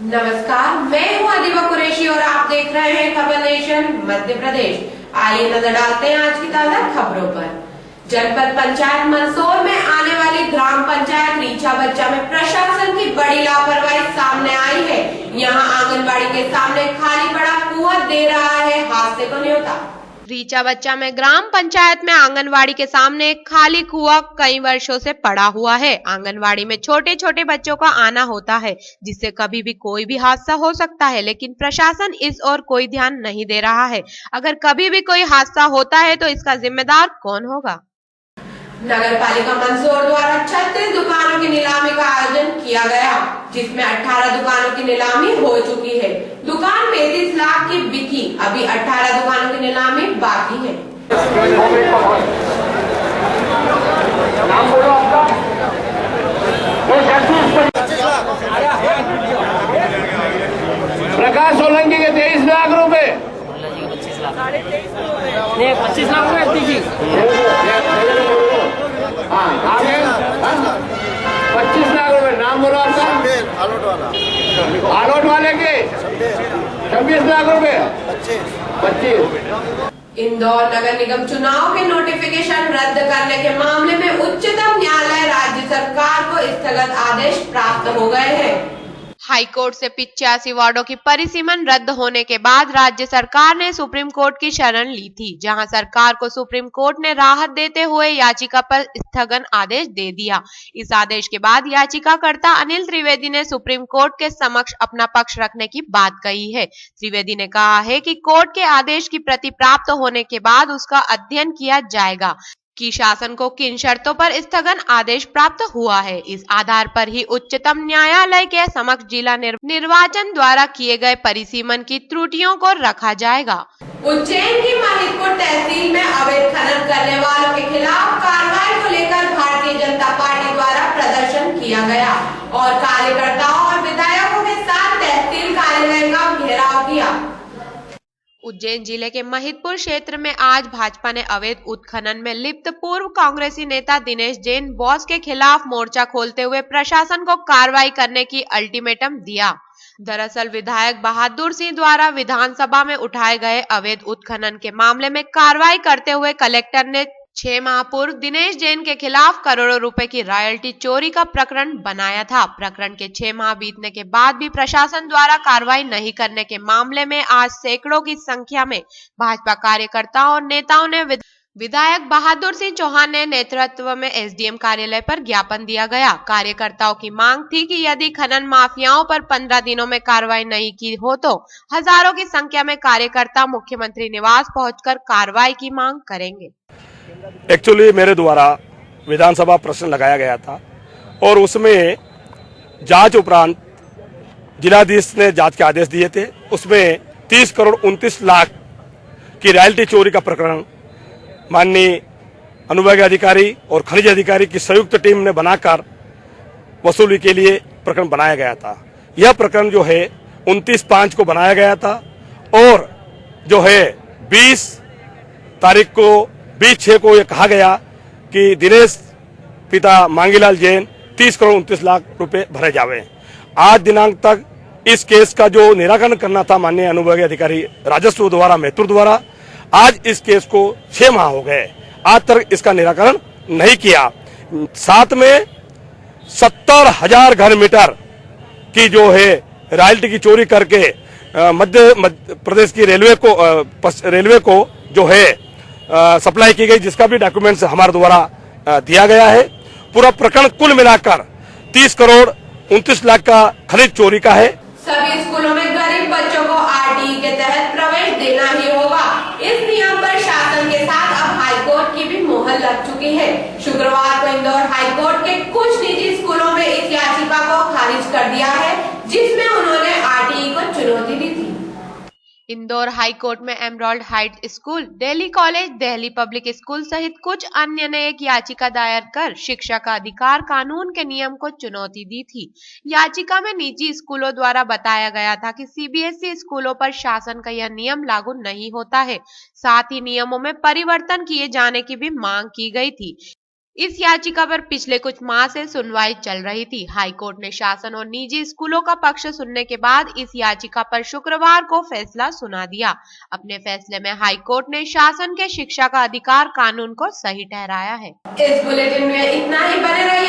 नमस्कार, मैं हूँ अदिबा कुरैशी और आप देख रहे हैं खबर नेशन मध्य प्रदेश। आइए नजर डालते हैं आज की ताजा खबरों पर। जनपद पंचायत मंदसौर में आने वाली ग्राम पंचायत रीचा बच्चा में प्रशासन की बड़ी लापरवाही सामने आई है। यहाँ आंगनबाड़ी के सामने खाली पड़ा कुआं दे रहा है हादसे को न्योता। रीचा बच्चा में ग्राम पंचायत में आंगनवाड़ी के सामने एक खाली कुआं कई वर्षों से पड़ा हुआ है। आंगनवाड़ी में छोटे छोटे बच्चों का आना होता है, जिससे कभी भी कोई भी हादसा हो सकता है, लेकिन प्रशासन इस ओर कोई ध्यान नहीं दे रहा है। अगर कभी भी कोई हादसा होता है तो इसका जिम्मेदार कौन होगा? नगर पालिका मंदसौर द्वारा 36 दुकानों की नीलामी का आयोजन किया गया, जिसमें 18 दुकानों की नीलामी हो चुकी है। दुकान 35 लाख की बिकी, अभी 18 दुकानों की नीलामी बाकी है। नाम बोलो आपका। प्रकाश सोलंकी के 23 लाख रुपए, 25 लाख, नहीं 25 लाख रुपए जी। हाँ आगे 25 लाख रुपए। नाम बोलो आपका। आलोट वाले के 26 लाख रुपए। 25। इंदौर नगर निगम चुनाव के नोटिफिकेशन रद्द करने के मामले में उच्चतम न्यायालय राज्य सरकार को स्थगन आदेश प्राप्त हो गए हैं। हाईकोर्ट से 85 वार्डों की परिसीमन रद्द होने के बाद राज्य सरकार ने सुप्रीम कोर्ट की शरण ली थी, जहां सरकार को सुप्रीम कोर्ट ने राहत देते हुए याचिका पर स्थगन आदेश दे दिया। इस आदेश के बाद याचिकाकर्ता अनिल त्रिवेदी ने सुप्रीम कोर्ट के समक्ष अपना पक्ष रखने की बात कही है। त्रिवेदी ने कहा है कि कोर्ट के आदेश की प्रति प्राप्त होने के बाद उसका अध्ययन किया जाएगा कि शासन को किन शर्तों पर स्थगन आदेश प्राप्त हुआ है। इस आधार पर ही उच्चतम न्यायालय के समक्ष जिला निर्वाचन द्वारा किए गए परिसीमन की त्रुटियों को रखा जाएगा। उज्जैन की महिदपुर तहसील में अवैध खनन करने वालों के खिलाफ कार्रवाई को लेकर भारतीय जनता पार्टी द्वारा प्रदर्शन किया गया और कार्यकर्ताओं और विधायकों के साथ तहसील कार्यालय का घेराव किया। उज्जैन जिले के महिदपुर क्षेत्र में आज भाजपा ने अवैध उत्खनन में लिप्त पूर्व कांग्रेसी नेता दिनेश जैन बॉस के खिलाफ मोर्चा खोलते हुए प्रशासन को कार्रवाई करने की अल्टीमेटम दिया। दरअसल विधायक बहादुर सिंह द्वारा विधानसभा में उठाए गए अवैध उत्खनन के मामले में कार्रवाई करते हुए कलेक्टर ने 6 माह पूर्व दिनेश जैन के खिलाफ करोड़ों रुपए की रॉयल्टी चोरी का प्रकरण बनाया था। प्रकरण के 6 माह बीतने के बाद भी प्रशासन द्वारा कार्रवाई नहीं करने के मामले में आज सैकड़ों की संख्या में भाजपा कार्यकर्ताओं और नेताओं ने विधायक बहादुर सिंह चौहान ने नेतृत्व में एसडीएम कार्यालय पर ज्ञापन दिया गया। कार्यकर्ताओं की मांग थी कि यदि खनन माफियाओं पर 15 दिनों में कार्रवाई नहीं की हो तो हजारों की संख्या में कार्यकर्ता मुख्यमंत्री निवास पहुंचकर कार्रवाई की मांग करेंगे। एक्चुअली मेरे द्वारा विधानसभा प्रश्न लगाया गया था और उसमें जांच उपरांत जिलाधीश ने जांच के आदेश दिए थे। उसमें 30 करोड़ 29 लाख की रॉयल्टी चोरी का प्रकरण माननीय अनुविभागीय अधिकारी और खनिज अधिकारी की संयुक्त टीम ने बनाकर वसूली के लिए प्रकरण बनाया गया था। यह प्रकरण जो है 29/5 को बनाया गया था और जो है 20 तारीख को 20/6 को यह कहा गया कि दिनेश पिता मांगीलाल जैन 30 करोड़ 29 लाख रुपए भरे जावे। आज दिनांक तक इस केस का जो निराकरण करना था माननीय अनुविभागीय अधिकारी राजस्व द्वारा मैथुर द्वारा, आज इस केस को 6 माह हो गए, आज तक इसका निराकरण नहीं किया। साथ में 70,000 घन मीटर की जो है रॉयल्टी की चोरी करके मध्य प्रदेश की रेलवे को जो है सप्लाई की गई, जिसका भी डॉक्यूमेंट्स हमारे द्वारा दिया गया है। पूरा प्रकरण कुल मिलाकर 30 करोड़ 29 लाख का खनिज चोरी का है। सभी स्कूलों में गरीब बच्चों को आरटीई के तहत प्रवेश देना ही होगा। इस नियम पर शासन के साथ अब हाईकोर्ट की भी मोहर लग चुकी है। शुक्रवार को इंदौर हाईकोर्ट के कुछ निजी स्कूलों में इस याचिका को खारिज कर दिया है, जिसमें उन्होंने आरटीई को चुनौती दी थी। इंदौर हाई कोर्ट में emerald Heights school, Delhi college, Delhi public school सहित कुछ अन्य ने एक याचिका दायर कर शिक्षा का अधिकार कानून के नियम को चुनौती दी थी। याचिका में निजी स्कूलों द्वारा बताया गया था कि सीबीएसई स्कूलों पर शासन का यह नियम लागू नहीं होता है। साथ ही नियमों में परिवर्तन किए जाने की भी मांग की गई थी। इस याचिका पर पिछले कुछ माह से सुनवाई चल रही थी। हाईकोर्ट ने शासन और निजी स्कूलों का पक्ष सुनने के बाद इस याचिका पर शुक्रवार को फैसला सुना दिया। अपने फैसले में हाईकोर्ट ने शासन के शिक्षा का अधिकार कानून को सही ठहराया है। इस बुलेटिन में इतना ही, बने रहिए